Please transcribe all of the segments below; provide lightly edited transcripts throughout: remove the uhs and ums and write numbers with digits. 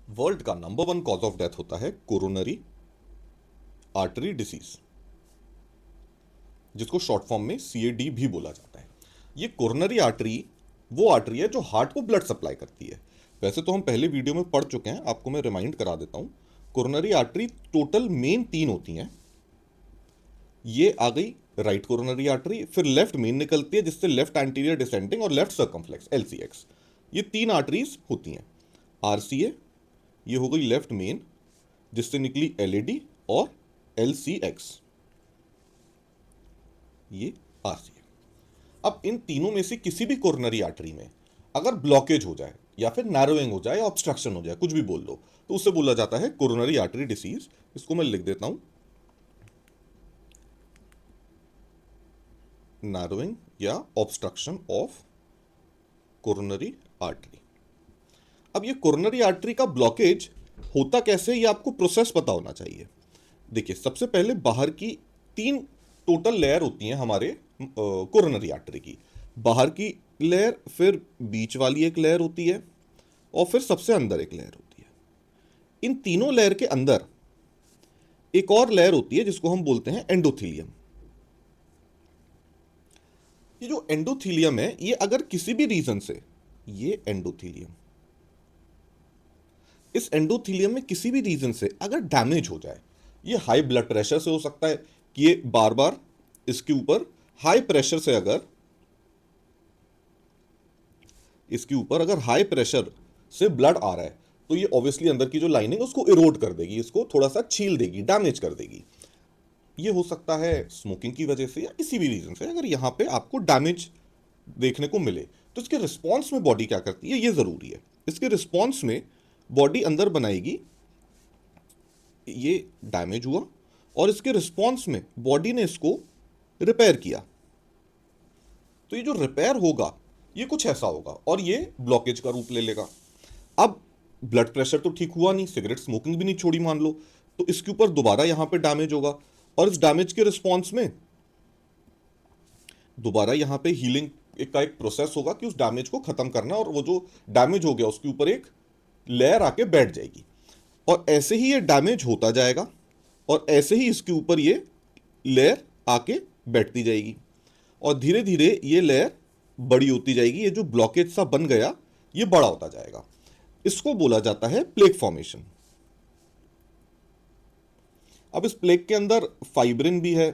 World का number 1 cause of death होता है कोरोनरी आर्टरी डिसीज, जिसको शॉर्ट फॉर्म में CAD भी बोला जाता है। ये कोरोनरी आर्टरी वो आर्टरी है जो हार्ट को ब्लड सप्लाई करती है। वैसे तो हम पहले वीडियो में पढ़ चुके हैं, आपको मैं रिमाइंड करा देता हूं। कोरोनरी आर्टरी टोटल मेन 3 होती हैं। ये आ गई राइट कोरोनरी आर्टरी, फिर लेफ्ट मेन निकलती है जिससे लेफ्ट एंटीरियर डिसेंडिंग और लेफ्ट सर्कमफ्लेक्स LCX, ये 3 आर्टरीज होती हैं। RCA ये हो गई लेफ्ट मेन जिससे निकली LAD और LCX, ये RCA। अब इन तीनों में से किसी भी कोरोनरी आर्टरी में अगर ब्लॉकेज हो जाए या फिर नैरोइंग हो जाए या ऑब्स्ट्रक्शन हो जाए, कुछ भी बोल लो, तो उसे बोला जाता है कोरोनरी आर्टरी डिसीज। इसको मैं लिख देता हूं, नैरोइंग या ऑब्स्ट्रक्शन ऑफ कोरोनरी आर्टरी। अब ये कोरोनरी आर्टरी का ब्लॉकेज होता कैसे, ये आपको प्रोसेस पता होना चाहिए। देखिए, सबसे पहले बाहर की 3 टोटल लेयर होती हैं हमारे कोरोनरी आर्टरी की। बाहर की लेयर, फिर बीच वाली एक लेयर होती है और फिर सबसे अंदर एक लेयर होती है। इन तीनों लेयर के अंदर एक और लेयर होती है जिसको हम बोलते हैं एंडोथीलियम। ये जो एंडोथीलियम है, ये अगर किसी भी रीजन से, ये एंडोथीलियम, इस एंडोथीलियम में किसी भी रीजन से अगर डैमेज हो जाए, ये हाई ब्लड प्रेशर से हो सकता है कि ये बार बार इसके ऊपर हाई प्रेशर से, अगर इसके ऊपर अगर हाई प्रेशर से ब्लड आ रहा है तो ये ऑब्वियसली अंदर की जो लाइनिंग उसको इरोड कर देगी, इसको थोड़ा सा छील देगी, डैमेज कर देगी। ये हो सकता है स्मोकिंग की वजह से या किसी भी रीजन से। अगर यहां पे आपको डैमेज देखने को मिले तो इसके रिस्पॉन्स में बॉडी क्या करती है, ये जरूरी है। इसके रिस्पॉन्स में बॉडी अंदर बनाएगी, ये डैमेज हुआ और इसके रिस्पॉन्स में बॉडी ने इसको रिपेयर किया, तो ये जो रिपेयर होगा ये कुछ ऐसा होगा और ये ब्लॉकेज का रूप ले लेगा। अब ब्लड प्रेशर तो ठीक हुआ नहीं, सिगरेट स्मोकिंग भी नहीं छोड़ी मान लो, तो इसके ऊपर दोबारा यहां पे डैमेज होगा और इस डैमेज के रिस्पॉन्स में दोबारा यहां पे हीलिंग का एक प्रोसेस होगा कि उस डैमेज को खत्म करना, और वो जो डैमेज हो गया उसके ऊपर एक लेयर आके बैठ जाएगी और ऐसे ही ये डैमेज होता जाएगा और ऐसे ही इसके ऊपर ये लेयर आके बैठती जाएगी और धीरे धीरे ये लेयर बड़ी होती जाएगी। ये जो ब्लॉकेज सा बन गया ये बड़ा होता जाएगा। इसको बोला जाता है प्लेक फॉर्मेशन। अब इस प्लेक के अंदर फाइब्रिन भी है,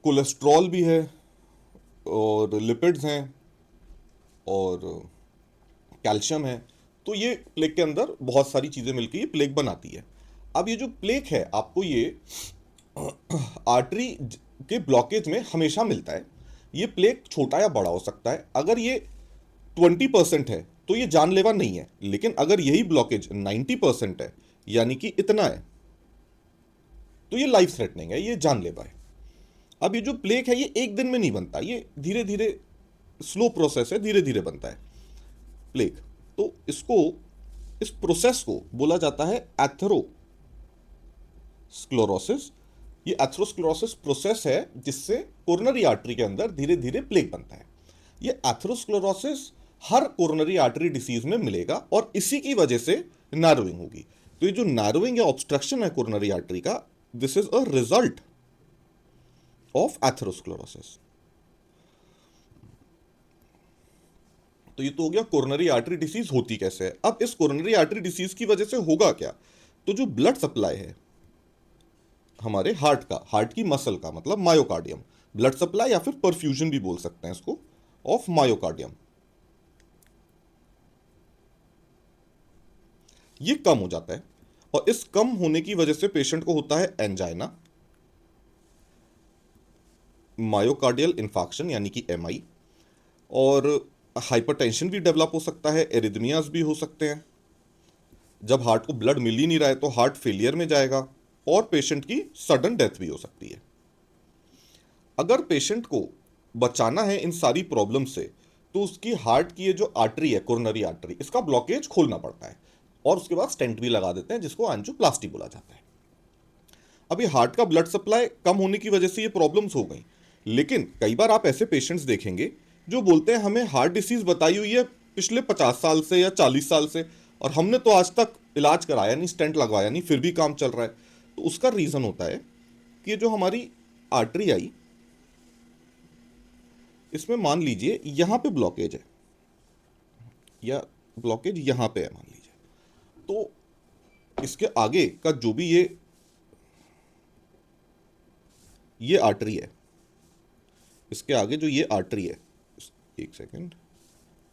कोलेस्ट्रॉल भी है और लिपिड्स हैं और कैल्शियम है। तो ये प्लेक के अंदर बहुत सारी चीजें मिलकर ये प्लेक बनाती है। अब ये जो प्लेक है आपको ये आर्टरी के ब्लॉकेज में हमेशा मिलता है। ये प्लेक छोटा या बड़ा हो सकता है। अगर ये 20% है तो ये जानलेवा नहीं है, लेकिन अगर यही ब्लॉकेज 90% है, यानी कि इतना है, तो ये लाइफ थ्रेटनिंग है, ये जानलेवा है। अब ये जो प्लेक है ये एक दिन में नहीं बनता, ये धीरे धीरे स्लो प्रोसेस है, धीरे धीरे बनता है प्लेक। तो इसको, इस प्रोसेस को बोला जाता है एथेरोस्क्लेरोसिस। ये एथेरोस्क्लेरोसिस प्रोसेस है जिससे कोरोनरी आर्टरी के अंदर धीरे धीरे प्लेक बनता है। ये एथेरोस्क्लेरोसिस हर कोरोनरी आर्टरी डिसीज में मिलेगा और इसी की वजह से नैरोइंग होगी। तो ये जो नैरोइंग या ऑब्स्ट्रक्शन है कोरोनरी आर्टरी का, this is a result of atherosclerosis. तो ये तो हो गया कोरोनरी आर्टरी डिसीज होती कैसे है। अब इस कोरोनरी आर्टरी डिसीज की वजह से होगा क्या, तो जो ब्लड सप्लाई है हमारे हार्ट का, हार्ट की मसल का, मतलब मायोकार्डियम, ब्लड सप्लाई या फिर परफ्यूजन भी बोल सकते हैं इसको, ऑफ मायोकार्डियम, ये कम हो जाता है और इस कम होने की वजह से पेशेंट को होता है एंजाइना, मायोकार्डियल इंफार्क्शन यानी कि MI, और हाइपरटेंशन भी डेवलप हो सकता है, एरिथमियाज भी हो सकते हैं। जब हार्ट को ब्लड मिल ही नहीं रहा है तो हार्ट फेलियर में जाएगा और पेशेंट की सडन डेथ भी हो सकती है। अगर पेशेंट को बचाना है इन सारी प्रॉब्लम से तो उसकी हार्ट की ये जो आर्टरी है कोरोनरी आर्टरी, इसका ब्लॉकेज खोलना पड़ता है और उसके बाद स्टेंट भी लगा देते हैं जिसको एंजियोप्लास्टी बोला जाता है। अब ये हार्ट का ब्लड सप्लाई कम होने की वजह से ये प्रॉब्लम्स हो गई, लेकिन कई बार आप ऐसे पेशेंट्स देखेंगे जो बोलते हैं हमें हार्ट डिसीज बताई हुई है पिछले 50 साल से या 40 साल से, और हमने तो आज तक इलाज कराया नहीं, स्टेंट लगवाया नहीं, फिर भी काम चल रहा है। तो उसका रीजन होता है कि ये जो हमारी आर्टरी आई, इसमें मान लीजिए यहां पे ब्लॉकेज है, या ब्लॉकेज यहां पे है मान लीजिए, तो इसके आगे का जो भी ये आर्टरी है, इसके आगे जो ये आर्टरी है, एक सेकेंड,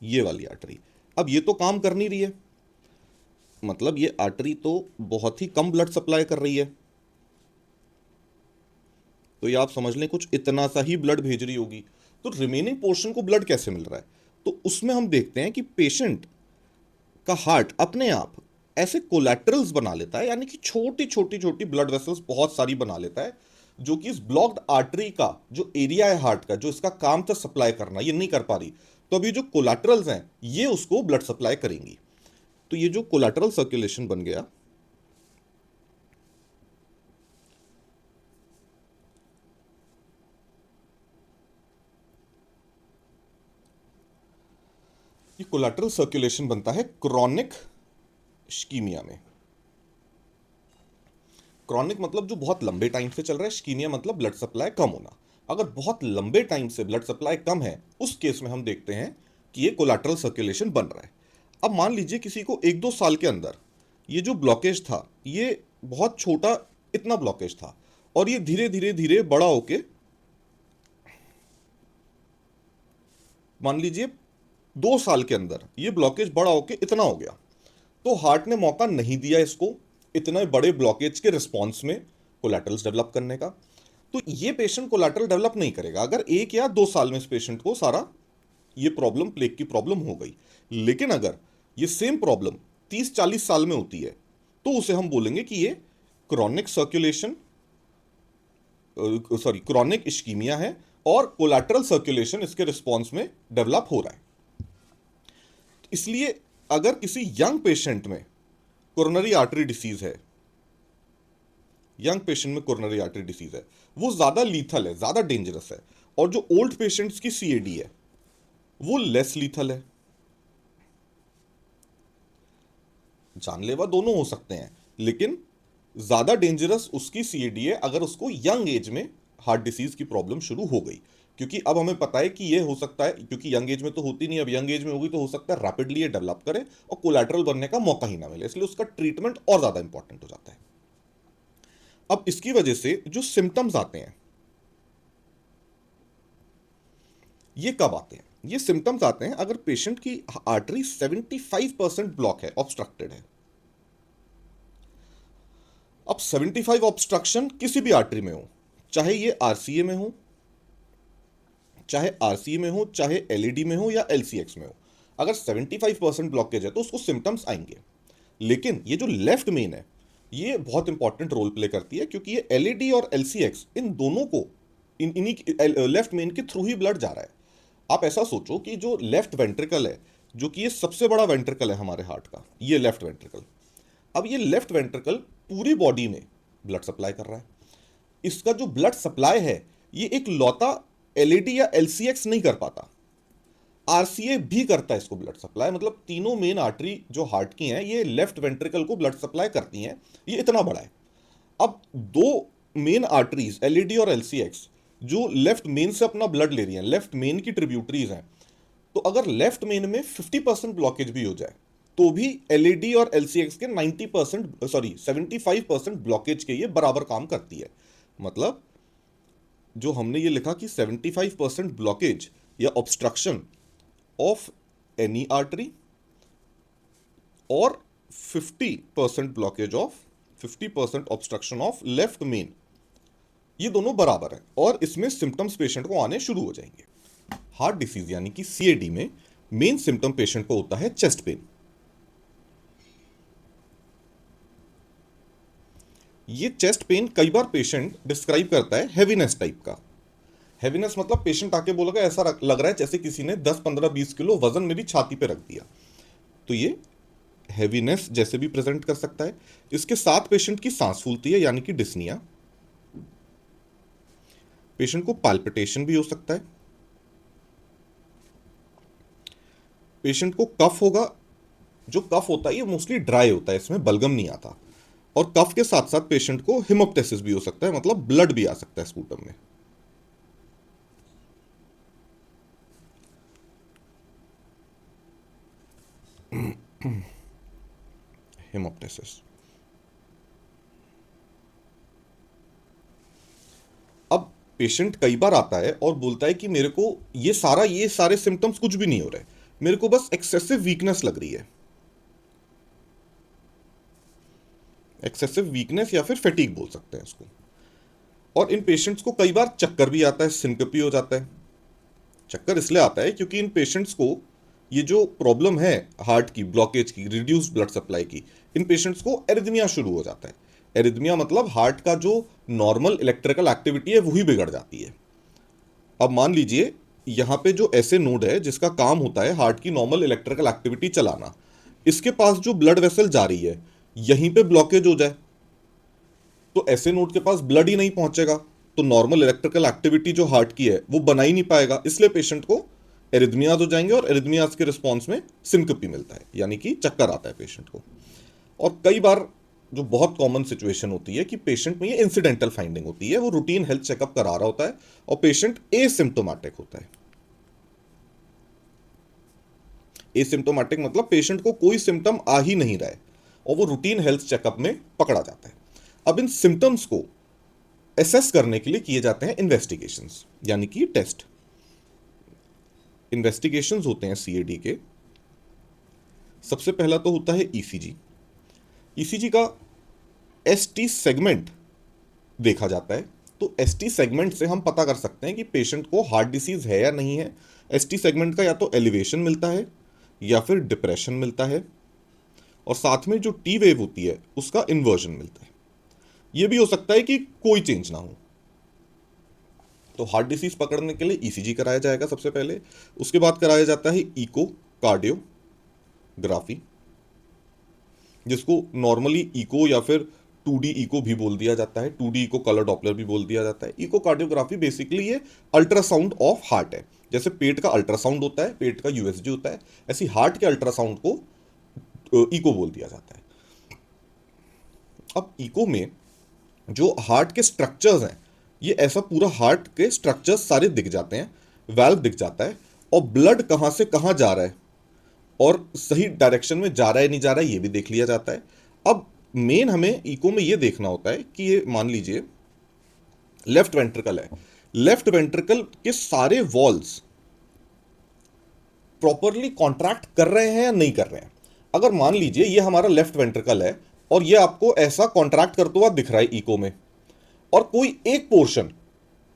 ये वाली आर्टरी, अब ये तो काम कर नहीं रही है, मतलब ये आर्टरी तो बहुत ही कम ब्लड सप्लाई कर रही है। तो ये आप समझ लें कुछ इतना सा ही ब्लड भेज रही होगी, तो रिमेनिंग पोर्शन को ब्लड कैसे मिल रहा है? तो उसमें हम देखते हैं कि पेशेंट का हार्ट अपने आप ऐसे कोलैटरल्स बना लेता है, यानी कि छोटी छोटी छोटी ब्लड वेसल्स बहुत सारी बना लेता है, जो कि इस ब्लॉक्ड आर्टरी का जो एरिया है हार्ट का, जो इसका काम था सप्लाई करना, ये नहीं कर पा रही। तो अभी जो कोलैटरल्स हैं ये उसको ब्लड सप्लाई करेंगी। तो ये जो कोलैटरल सर्कुलेशन बन गया, ये कोलैटरल सर्कुलेशन बनता है क्रॉनिक इश्कीमिया में। क्रॉनिक मतलब जो बहुत लंबे टाइम से चल रहा है, इश्कीमिया मतलब ब्लड सप्लाई कम होना। अगर बहुत लंबे टाइम से ब्लड सप्लाई कम है, उस केस में हम देखते हैं कि ये कोलैटरल सर्कुलेशन बन रहा है। अब मान लीजिए किसी को 1-2 साल के अंदर ये जो ब्लॉकेज था, ये बहुत छोटा इतना ब्लॉकेज था, और ये धीरे धीरे धीरे बड़ा होके, मान लीजिए 2 साल के अंदर ये ब्लॉकेज बड़ा होके इतना हो गया, तो हार्ट ने मौका नहीं दिया इसको इतने बड़े ब्लॉकेज के रिस्पॉन्स में कोलैटरल्स डेवलप करने का। तो ये पेशेंट कोलैटरल डेवलप नहीं करेगा अगर 1 या 2 साल में इस पेशेंट को सारा ये प्रॉब्लम, प्लेग की प्रॉब्लम हो गई। लेकिन अगर ये सेम प्रॉब्लम 30-40 साल में होती है, तो उसे हम बोलेंगे कि ये क्रॉनिक सर्कुलेशन, सॉरी क्रॉनिक इश्कीमिया है, और कोलैटरल सर्कुलेशन इसके रिस्पॉन्स में डेवलप हो रहा है। इसलिए अगर किसी यंग पेशेंट में कोरोनरी आर्टरी डिसीज है, यंग पेशेंट में कोरोनरी आर्टरी डिसीज है, वो ज्यादा लीथल है, ज्यादा डेंजरस है, और जो ओल्ड पेशेंट्स की सीएडी है वो लेस लीथल है। जानलेवा दोनों हो सकते हैं, लेकिन ज्यादा डेंजरस उसकी सीएडी है अगर उसको यंग एज में हार्ट डिसीज की प्रॉब्लम शुरू हो गई। क्योंकि अब हमें पता है कि ये हो सकता है, क्योंकि यंग एज में तो होती नहीं, अब यंग एज में होगी तो हो सकता है रैपिडली ये डेवलप करे और कोलैटरल बनने का मौका ही ना मिले, इसलिए उसका ट्रीटमेंट और ज्यादा इंपॉर्टेंट हो जाता है। अब इसकी वजह से जो सिम्टम्स आते हैं, ये कब आते हैं? ये सिम्टम्स आते हैं अगर पेशेंट की आर्टरी 75% ब्लॉक है, ऑब्स्ट्रक्टेड है। अब 75 ऑब्स्ट्रक्शन किसी भी आर्टरी में हो, चाहे ये आरसीए में हो, चाहे आरसीए में हो, चाहे एलईडी में हो या एलसीएक्स में हो, अगर 75% ब्लॉकेज है तो उसको सिम्टम्स आएंगे। लेकिन ये जो लेफ्ट मेन है, ये बहुत इंपॉर्टेंट रोल प्ले करती है, क्योंकि ये एलईडी और एलसीएक्स इन दोनों को इन्हीं लेफ्ट मेन के थ्रू ही ब्लड जा रहा है। आप ऐसा सोचो कि जो लेफ्ट वेंट्रिकल है, जो कि ये सबसे बड़ा वेंट्रिकल है हमारे हार्ट का, ये लेफ्ट वेंट्रिकल, अब ये लेफ्ट वेंट्रिकल पूरी बॉडी में ब्लड सप्लाई कर रहा है। इसका जो ब्लड सप्लाई है, ये एक लौता एलईडी या एलसीएक्स नहीं कर पाता, आरसीए भी करता है इसको ब्लड सप्लाई। मतलब तीनों मेन आर्टरी जो हार्ट की हैं, ये लेफ्ट वेंट्रिकल को ब्लड सप्लाई करती हैं, ये इतना बड़ा है। अब दो मेन आर्टरीज एलईडी और एलसीएक्स जो लेफ्ट मेन से अपना ब्लड ले रही हैं, लेफ्ट मेन की ट्रिब्यूटरीज हैं, तो अगर लेफ्ट मेन में 50% ब्लॉकेज भी हो जाए, तो भी एलईडी और एलसीएक्स के 90%, सॉरी 75% ब्लॉकेज के ये बराबर काम करती है। मतलब जो हमने ये लिखा कि 75% ब्लॉकेज या ऑब्स्ट्रक्शन ऑफ एनी आर्टरी और 50% blockage of 50% obstruction of left main, ये दोनों बराबर है, और इसमें सिम्टम्स पेशेंट को आने शुरू हो जाएंगे। हार्ट डिसीज यानी कि सीएडी में मेन सिम्टम पेशेंट को होता है चेस्ट पेन। ये चेस्ट पेन कई बार पेशेंट डिस्क्राइब करता है हैवीनेस टाइप का। हैवीनेस मतलब पेशेंट आके बोलेगा ऐसा लग रहा है जैसे किसी ने 10-15-20 किलो वजन मेरी छाती पे रख दिया। तो ये हैवीनेस जैसे भी प्रेजेंट कर सकता है। इसके साथ पेशेंट की सांस फूलती है यानी कि डिस्निया। पेशेंट को पाल्पिटेशन भी हो सकता है। पेशेंट को कफ होगा। जो कफ होता है ये मोस्टली ड्राई होता है, इसमें बलगम नहीं आता। और कफ के साथ साथ पेशेंट को हिमोप्टेसिस भी हो सकता है, मतलब ब्लड भी आ सकता है स्पूटम में। हिमोप्टेसिस। अब पेशेंट कई बार आता है और बोलता है कि मेरे को ये सारे सिम्टम्स कुछ भी नहीं हो रहे, मेरे को बस एक्सेसिव वीकनेस लग रही है। एक्सेसिव वीकनेस या फिर फैटीग बोल सकते हैं इसको। और इन पेशेंट्स को कई बार चक्कर भी आता है, सिनकपी हो जाता है। चक्कर इसलिए आता है क्योंकि इन पेशेंट्स को ये जो प्रॉब्लम है हार्ट की, ब्लॉकेज की, रिड्यूस्ड ब्लड सप्लाई की, इन पेशेंट्स को एरिथमिया शुरू हो जाता है। एरिथमिया मतलब हार्ट का जो नॉर्मल इलेक्ट्रिकल एक्टिविटी है वही बिगड़ जाती है। अब मान लीजिए यहाँ पे जो ऐसे नोड है जिसका काम होता है हार्ट की नॉर्मल इलेक्ट्रिकल एक्टिविटी चलाना, इसके पास जो ब्लड वेसल जा रही है यहीं पे ब्लॉकेज हो जाए तो ऐसे नोड के पास ब्लड ही नहीं पहुंचेगा, तो नॉर्मल इलेक्ट्रिकल एक्टिविटी जो हार्ट की है वो बना ही नहीं पाएगा। इसलिए पेशेंट को एरिथमियाज हो जाएंगे और एरिथमियाज के रिस्पॉन्स में सिनकपी मिलता है, यानी कि चक्कर आता है पेशेंट को। और कई बार जो बहुत कॉमन सिचुएशन होती है कि पेशेंट में ये इंसिडेंटल फाइंडिंग होती है, वो रूटीन हेल्थ चेकअप करा रहा होता है और पेशेंट एसिम्टोमेटिक होता है। एसिम्टोमेटिक मतलब पेशेंट को कोई सिम्टम आ ही नहीं रहा है और वो रूटीन हेल्थ चेकअप में पकड़ा जाता है। अब इन सिम्टम्स को एसेस करने के लिए किए जाते हैं इन्वेस्टिगेशंस, यानी कि टेस्ट। इन्वेस्टिगेशंस होते हैं सीएडी के। सबसे पहला तो होता है ईसीजी। ईसीजी का एसटी सेगमेंट देखा जाता है। तो एसटी सेगमेंट से हम पता कर सकते हैं कि पेशेंट को हार्ट डिसीज है या नहीं है। एसटी सेगमेंट का या तो एलिवेशन मिलता है या फिर डिप्रेशन मिलता है, और साथ में जो टी वेव होती है उसका इन्वर्जन मिलता है। यह भी हो सकता है कि कोई चेंज ना हो। तो हार्ट डिसीज पकड़ने के लिए ईसीजी कराया जाएगा सबसे पहले। उसके बाद कराया जाता है इको कार्डियोग्राफी, जिसको नॉर्मली इको या फिर 2D इको भी बोल दिया जाता है। 2D इको कलर डॉपलर भी बोल दिया जाता है। इको कार्डियोग्राफी बेसिकली ये अल्ट्रासाउंड ऑफ हार्ट है। जैसे पेट का अल्ट्रासाउंड होता है, पेट का यूएसजी होता है, ऐसी हार्ट के अल्ट्रासाउंड को इको बोल दिया जाता है। अब इको में जो हार्ट के स्ट्रक्चर्स हैं, ये ऐसा पूरा हार्ट के स्ट्रक्चर्स सारे दिख जाते हैं, वाल्व दिख जाता है, और ब्लड कहां से कहां जा रहा है और सही डायरेक्शन में जा रहा है नहीं जा रहा है ये भी देख लिया जाता है। अब मेन हमें इको में ये देखना होता है कि ये मान लीजिए लेफ्ट वेंट्रिकल है, लेफ्ट वेंट्रिकल के सारे वॉल्स प्रॉपरली कॉन्ट्रैक्ट कर रहे हैं या नहीं कर रहे हैं। अगर मान लीजिए ये हमारा लेफ्ट वेंट्रिकल है और ये आपको ऐसा कॉन्ट्रैक्ट करता हुआ दिख रहा है इको में, और कोई एक पोर्शन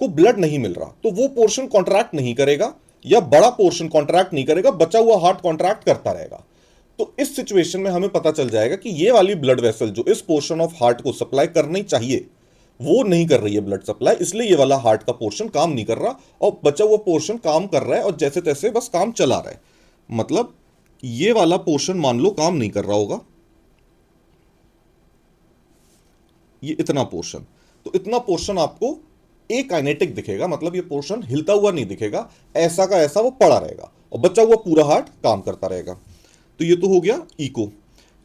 को ब्लड नहीं मिल रहा, तो वो पोर्शन कॉन्ट्रैक्ट नहीं करेगा या बड़ा पोर्शन कॉन्ट्रैक्ट नहीं करेगा, बचा हुआ हार्ट कॉन्ट्रैक्ट करता रहेगा। तो इस सिचुएशन में हमें पता चल जाएगा कि ये वाली ब्लड वेसल जो इस पोर्शन ऑफ हार्ट को सप्लाई करनी चाहिए वो नहीं कर रही है ब्लड सप्लाई, इसलिए ये वाला हार्ट का पोर्शन काम नहीं कर रहा और बचा हुआ पोर्शन काम कर रहा है और जैसे तैसे बस काम चला रहा है। मतलब ये वाला पोर्शन मान लो काम नहीं कर रहा होगा, ये इतना पोर्शन, तो इतना पोर्शन आपको काइनेटिक दिखेगा, मतलब ये पोर्शन हिलता हुआ नहीं दिखेगा, ऐसा का ऐसा वो पड़ा रहेगा और बचा हुआ पूरा हार्ट काम करता रहेगा। तो ये तो हो गया इको।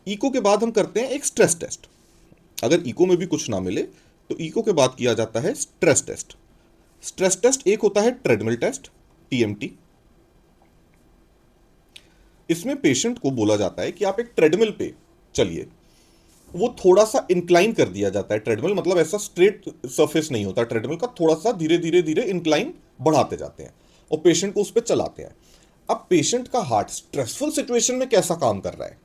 इको के बाद हम करते हैं एक स्ट्रेस टेस्ट। अगर इको में भी कुछ ना मिले तो इको के बाद किया जाता है स्ट्रेस टेस्ट। स्ट्रेस टेस्ट एक होता है ट्रेडमिल टेस्ट, टीएमटी। इसमें पेशेंट को बोला जाता है कि आप एक ट्रेडमिल पे चलिए। वो थोड़ा सा इंक्लाइन कर दिया जाता है। ट्रेडमिल मतलब ऐसा स्ट्रेट सरफेस नहीं होता ट्रेडमिल का, थोड़ा सा धीरे धीरे धीरे इंक्लाइन बढ़ाते जाते हैं और पेशेंट को उस पर चलाते हैं। अब पेशेंट का हार्ट स्ट्रेसफुल सिचुएशन में कैसा काम कर रहा है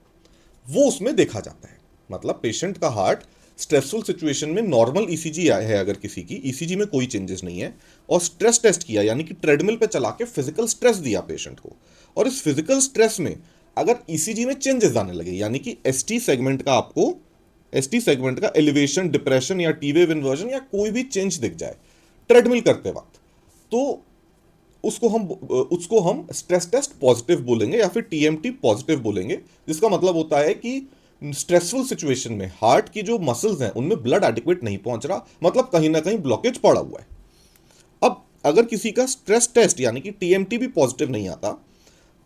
वो उसमें देखा जाता है। मतलब पेशेंट का हार्ट स्ट्रेसफुल सिचुएशन में नॉर्मल ईसीजी है, अगर किसी की ईसीजी में कोई चेंजेस नहीं है, और स्ट्रेस टेस्ट किया यानी कि ट्रेडमिल पे चला के फिजिकल स्ट्रेस दिया पेशेंट को, और इस फिजिकल स्ट्रेस में अगर ईसीजी में चेंजेस आने लगे यानी कि एसटी सेगमेंट का आपको एसटी सेगमेंट का एलिवेशन, डिप्रेशन या टी वेव इन्वर्जन या कोई भी चेंज दिख जाए ट्रेडमिल करते वक्त, तो उसको हम स्ट्रेस टेस्ट पॉजिटिव बोलेंगे या फिर टीएमटी पॉजिटिव बोलेंगे, जिसका मतलब होता है कि स्ट्रेसफुल सिचुएशन में हार्ट की जो मसल्स हैं उनमें ब्लड एडिक्वेट नहीं पहुंच रहा, मतलब कहीं ना कहीं ब्लॉकेज पड़ा हुआ है। अब अगर किसी का स्ट्रेस टेस्ट यानी कि टीएमटी भी पॉजिटिव नहीं आता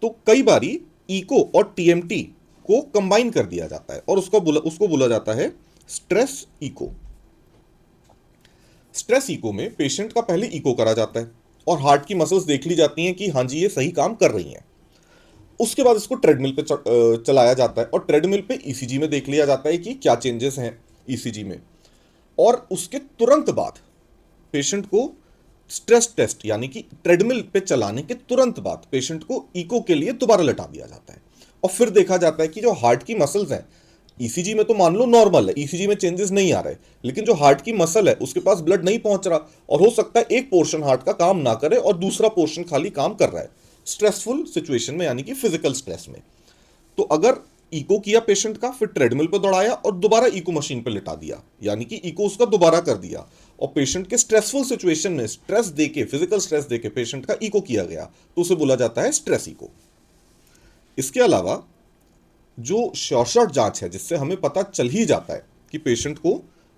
तो कई बारी इको और टीएमटी को कंबाइन कर दिया जाता है और उसको बोला जाता है स्ट्रेस इको। स्ट्रेस इको में पेशेंट का पहले इको करा जाता है और हार्ट की मसल्स देख ली जाती हैं कि हाँ जी ये सही काम कर रही हैं। उसके बाद इसको ट्रेडमिल पे चलाया जाता है और ट्रेडमिल पे ईसीजी में देख लिया जाता है कि क्या चेंजेस हैं ईसीजी में। और उसके तुरंत बाद पेशेंट को स्ट्रेस टेस्ट यानी कि ट्रेडमिल पे चलाने के तुरंत बाद पेशेंट को इको के लिए दोबारा लटा दिया जाता है और फिर देखा जाता है कि जो हार्ट की मसल्स हैं, ईसीजी में तो मान लो नॉर्मल है, ईसीजी में चेंजेस नहीं आ रहे, लेकिन जो हार्ट की मसल है उसके पास ब्लड नहीं पहुंच रहा और हो सकता है एक पोर्शन हार्ट का काम ना करे और दूसरा पोर्शन खाली काम कर रहा है स्ट्रेसफुल सिचुएशन में यानी कि फिजिकल स्ट्रेस में। तो अगर इको किया पेशेंट का, फिर ट्रेडमिल पे दौड़ाया और दोबारा इको मशीन पे लिटा दिया यानी कि इको उसका दोबारा कर दिया और पेशेंट के स्ट्रेसफुल सिचुएशन में स्ट्रेस देके, फिजिकल स्ट्रेस देके पेशेंट का इको किया गया, तो उसे बोला जाता है स्ट्रेस इको। इसके अलावा जो शॉर्ट जांच है जिससे हमें पता चल ही जाता है कि पेशेंट को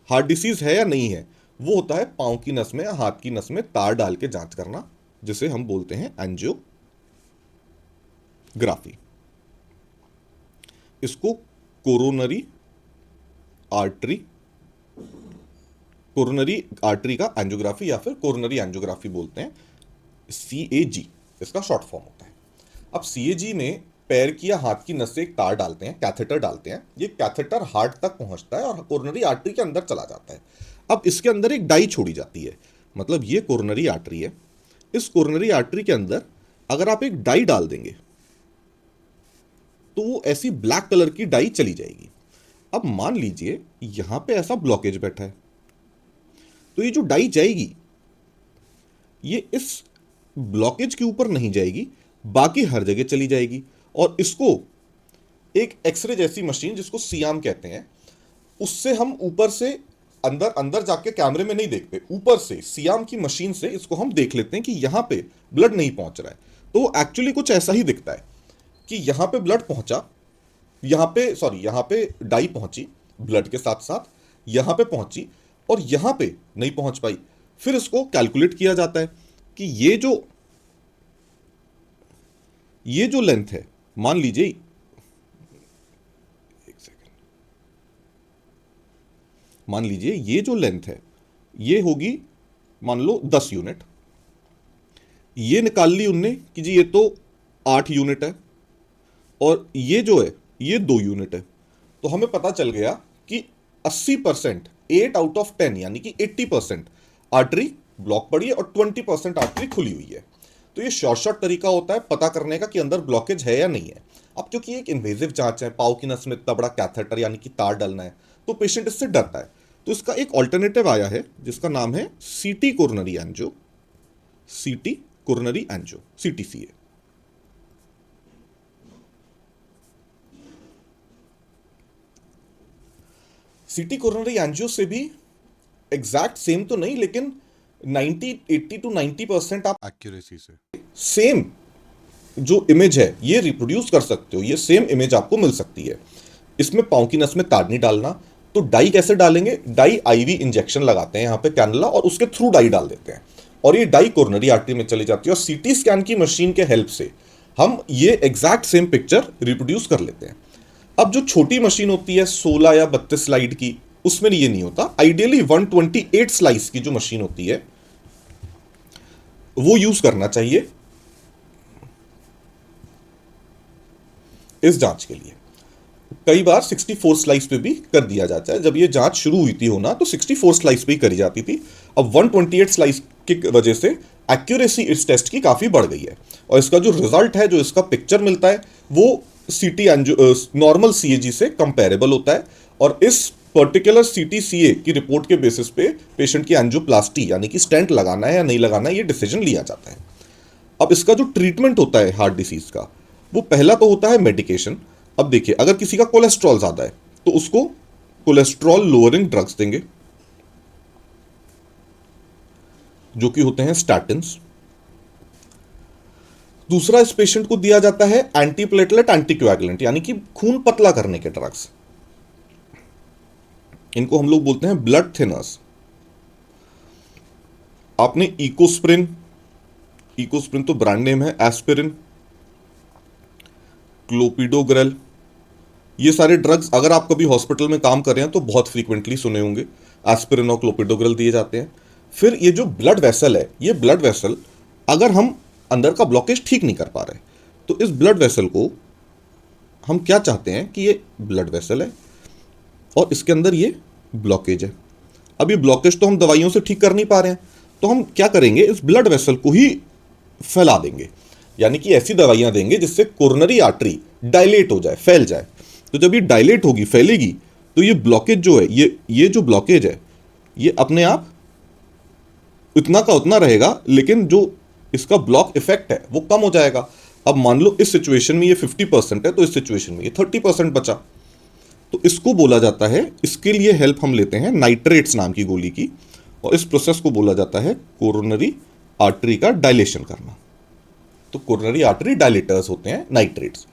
हार्ट डिसीज है या नहीं है, वो होता है पांव की नस में या हाथ की नस में तार डाल के जांच करना, जिसे हम बोलते हैं एंजियोग्राफी। इसको कोरोनरी आर्टरी का एंजियोग्राफी या फिर कोरोनरी एंजियोग्राफी बोलते हैं, CAG इसका शॉर्ट फॉर्म होता है। अब CAG में पैर की या हाथ की नस से एक तार डालते हैं, कैथेटर डालते हैं, ये कैथेटर हार्ट तक पहुंचता है और कोरोनरी आर्टरी के अंदर चला जाता है। अब इसके अंदर एक डाई छोड़ी जाती है, मतलब ये कोरोनरी आर्टरी है, इस कोरोनरी आर्टरी के अंदर अगर आप एक डाई डाल देंगे तो वो ऐसी ब्लैक कलर की डाई चली जाएगी। अब मान लीजिए यहां पे ऐसा ब्लॉकेज बैठा है, तो ये जो डाई जाएगी ये इस ब्लॉकेज के ऊपर नहीं जाएगी, बाकी हर जगह चली जाएगी और इसको एक एक्सरे जैसी मशीन जिसको सियाम कहते हैं, उससे हम ऊपर से अंदर अंदर जाके कैमरे में नहीं देखते, ऊपर से सियाम की मशीन से इसको हम देख लेते हैं कि यहां पे ब्लड नहीं पहुंच रहा है। तो एक्चुअली कुछ ऐसा ही दिखता है कि यहां पे ब्लड पहुंचा, यहां पे डाई पहुंची ब्लड के साथ साथ, यहां पे पहुंची और यहां पे नहीं पहुंच पाई। फिर इसको कैलकुलेट किया जाता है कि ये जो लेंथ है, मान लीजिए एक सेकेंड, मान लीजिए ये जो लेंथ है ये होगी मान लो 10 यूनिट, ये निकाल ली उनने कि जी ये तो 8 यूनिट है और ये जो है ये 2 यूनिट है। तो हमें पता चल गया कि 80%, 8 आउट ऑफ 10 यानी कि 80% आर्टरी ब्लॉक पड़ी है और 20% आर्टरी खुली हुई है। तो ये शॉर्ट तरीका होता है पता करने का कि अंदर ब्लॉकेज है या नहीं है। अब क्योंकि एक इन्वेजिव जांच है, पाव की नस में इतना बड़ा कैथेटर यानी कि तार डालना है, तो पेशेंट इससे डरता है। तो इसका एक ऑल्टरनेटिव आया है जिसका नाम है CT coronary angio, CT coronary angio, CTCA। CT coronary angio से भी एग्जैक्ट सेम तो नहीं, लेकिन 80 to 90% आप एक्यूरेसी से सेम जो इमेज है ये रिप्रोड्यूस कर सकते हो, ये सेम इमेज आपको मिल सकती है। इसमें पांव की नस में तार नहीं डालना, तो डाई कैसे डालेंगे, डाई IV इंजेक्शन लगाते हैं यहाँ पे कैनुला और उसके थ्रू डाई डाल देते हैं और ये डाई कोरोनरी आर्टरी में चली जाती है और CT स्कैन की मशीन के हेल्प से हम ये एग्जैक्ट सेम पिक्चर रिप्रोड्यूस कर लेते हैं। अब जो छोटी मशीन होती है 16 या 32 स्लाइड की, उसमें ये नहीं होता। आइडियली 128 स्लाइस की जो मशीन होती है वो यूज करना चाहिए इस जांच के लिए। कई बार 64 स्लाइस पे भी कर दिया जाता है। जब ये जांच शुरू हुई थी होना तो 64 स्लाइस पे ही करी जाती थी। अब 128 स्लाइस की वजह से एक्यूरेसी इस टेस्ट की काफी बढ़ गई है और इसका जो रिजल्ट है, जो इसका पिक्चर मिलता है, वो CT एंजियो नॉर्मल CAG से कंपेरेबल होता है और इस पर्टिकुलर CTCA की रिपोर्ट के बेसिस पे पेशेंट की एंजियोप्लास्टी यानी कि स्टेंट लगाना है या नहीं लगाना है ये डिसीजन लिया जाता है। अब इसका जो ट्रीटमेंट होता है हार्ट डिसीज का, वो पहला तो होता है मेडिकेशन। अब देखिए अगर किसी का कोलेस्ट्रॉल ज्यादा है तो उसको कोलेस्ट्रॉल लोअरिंग ड्रग्स देंगे जो कि होते हैं स्टैटिन्स। दूसरा इस पेशेंट को दिया जाता है एंटीप्लेटलेट एंटीकोएगुलेंट यानी कि खून पतला करने के ड्रग्स, इनको हम लोग बोलते हैं ब्लड थिनर्स। आपने इकोस्प्रिन तो ब्रांड नेम है, एस्पिरिन, क्लोपिडोग्रेल, ये सारे ड्रग्स अगर आप कभी हॉस्पिटल में काम कर रहे हैं तो बहुत फ्रीक्वेंटली सुने होंगे, एस्पिरिन और क्लोपिडोग्रेल दिए जाते हैं। फिर ये जो ब्लड वेसल है, ये ब्लड वेसल अगर हम अंदर का ब्लॉकेज ठीक नहीं कर पा रहे तो इस ब्लड वेसल को हम क्या चाहते हैं कि ये ब्लड वेसल है और इसके अंदर ये ब्लॉकेज है। अब ये ब्लॉकेज तो हम दवाइयों से ठीक कर नहीं पा रहे हैं, तो हम क्या करेंगे, इस ब्लड वेसल को ही फैला देंगे, यानी कि ऐसी दवाइयां देंगे जिससे कोरोनरी आर्टरी डायलेट हो जाए, फैल जाए। तो जब ये डायलेट होगी, फैलेगी, तो ये ब्लॉकेज जो है, ये जो ब्लॉकेज है, ये अपने आप उतना का उतना रहेगा, लेकिन जो इसका ब्लॉक इफेक्ट है वो कम हो जाएगा। अब मान लो इस सिचुएशन में ये 50% है, तो इस सिचुएशन में ये 30% बचा। तो इसको बोला जाता है, इसके लिए हेल्प हम लेते हैं नाइट्रेट्स नाम की गोली की, और इस प्रोसेस को बोला जाता है कोरोनरी आर्टरी का डायलेशन करना। तो कोरोनरी आर्टरी डायलेटर्स होते हैं नाइट्रेट्स,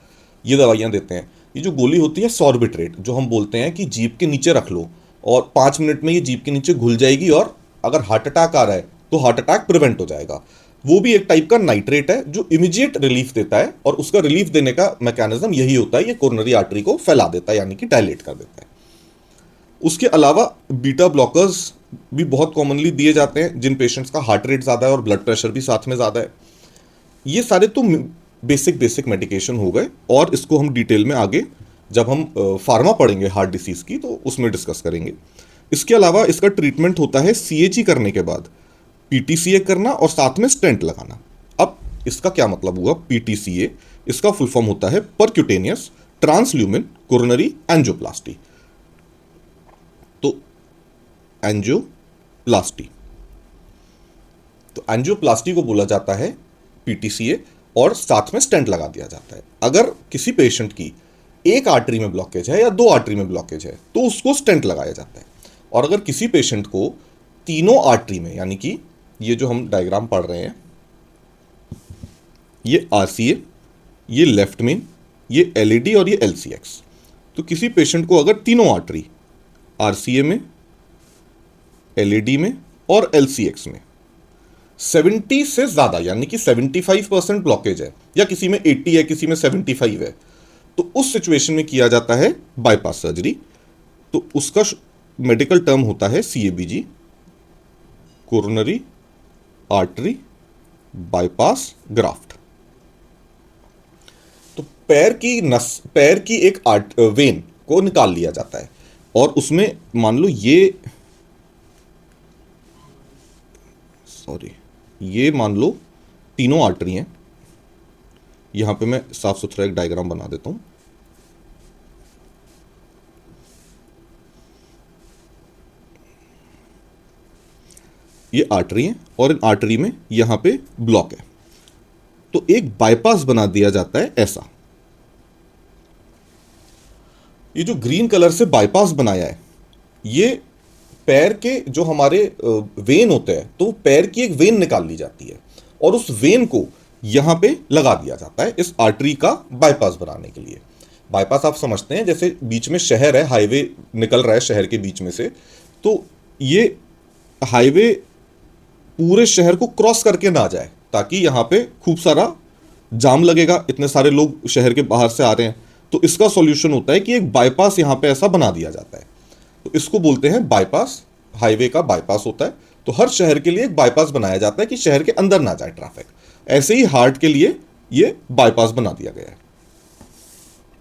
ये दवाइयां देते हैं। ये जो गोली होती है सॉर्बिट्रेट, जो हम बोलते हैं कि जीभ के नीचे रख लो और 5 मिनट में ये जीभ के नीचे घुल जाएगी, और अगर हार्ट अटैक आ रहा है तो हार्ट अटैक प्रिवेंट हो जाएगा। वो भी एक टाइप का नाइट्रेट है जो इमीडिएट रिलीफ देता है, और उसका रिलीफ देने का मैकेनिज्म यही होता है, ये कोरोनरी आर्टरी को फैला देता है, यानी कि डायलेट कर देता है। उसके अलावा बीटा ब्लॉकर्स भी बहुत कॉमनली दिए जाते हैं जिन पेशेंट्स का हार्ट रेट ज़्यादा है और ब्लड प्रेशर भी साथ में ज़्यादा है। ये सारे तो बेसिक मेडिकेशन हो गए, और इसको हम डिटेल में आगे जब हम फार्मा पढ़ेंगे हार्ट डिसीज़ की तो उसमें डिस्कस करेंगे। इसके अलावा इसका ट्रीटमेंट होता है सीएचई करने के बाद पीटीसीए करना और साथ में स्टेंट लगाना। अब इसका क्या मतलब हुआ पीटीसीए? इसका फुल फॉर्म होता है परक्यूटेनियस ट्रांसल्यूमिन कोरोनरी एंजियोप्लास्टी। तो एंजियोप्लास्टी, तो एंजियोप्लास्टी को बोला जाता है पीटीसीए, और साथ में स्टेंट लगा दिया जाता है। अगर किसी पेशेंट की एक आर्टरी में ब्लॉकेज है या 2 आर्टरी में ब्लॉकेज है तो उसको स्टेंट लगाया जाता है, और अगर किसी पेशेंट को तीनों आर्टरी में, यानी कि ये जो हम डायग्राम पढ़ रहे हैं, ये आरसीए, ये लेफ्ट मेन, ये एलईडी और ये एलसीएक्स, तो किसी पेशेंट को अगर तीनों आर्टरी आरसीए में, एलईडी में और एलसीएक्स में 70 से ज़्यादा, यानी कि 75% ब्लॉकेज है, या किसी में 80 है, किसी में 75 है, तो उस सिचुएशन में किया जाता है बाईपास सर्जरी। तो उसका मेडिकल टर्म होता है CABG, coronary artery bypass graft. तो पैर की एक वेन को निकाल लिया जाता है, और उसमें मान लो ये मान लो तीनों आर्टरी हैं। यहां पे मैं साफ सुथरा एक डायग्राम बना देता हूं। ये आर्टरी है और इन आर्टरी में यहां पे ब्लॉक है, तो एक बाईपास बना दिया जाता है ऐसा। ये जो ग्रीन कलर से बाईपास बनाया है, ये पैर के जो हमारे वेन होते हैं, तो पैर की एक वेन निकाल ली जाती है और उस वेन को यहां पे लगा दिया जाता है इस आर्टरी का बाईपास बनाने के लिए। बाईपास आप समझते हैं जैसे बीच में शहर है, हाईवे निकल रहा है शहर के बीच में से, तो ये हाईवे पूरे शहर को क्रॉस करके ना जाए, ताकि यहाँ पे खूब सारा जाम लगेगा, इतने सारे लोग शहर के बाहर से आ रहे हैं। तो इसका सॉल्यूशन होता है कि एक बाईपास यहाँ पे ऐसा बना दिया जाता है, तो इसको बोलते हैं बाईपास। हाईवे का बाईपास होता है, तो हर शहर के लिए एक बाईपास बनाया जाता है कि शहर के अंदर ना जाए ट्रैफिक। ऐसे ही हार्ट के लिए ये बाईपास बना दिया गया है।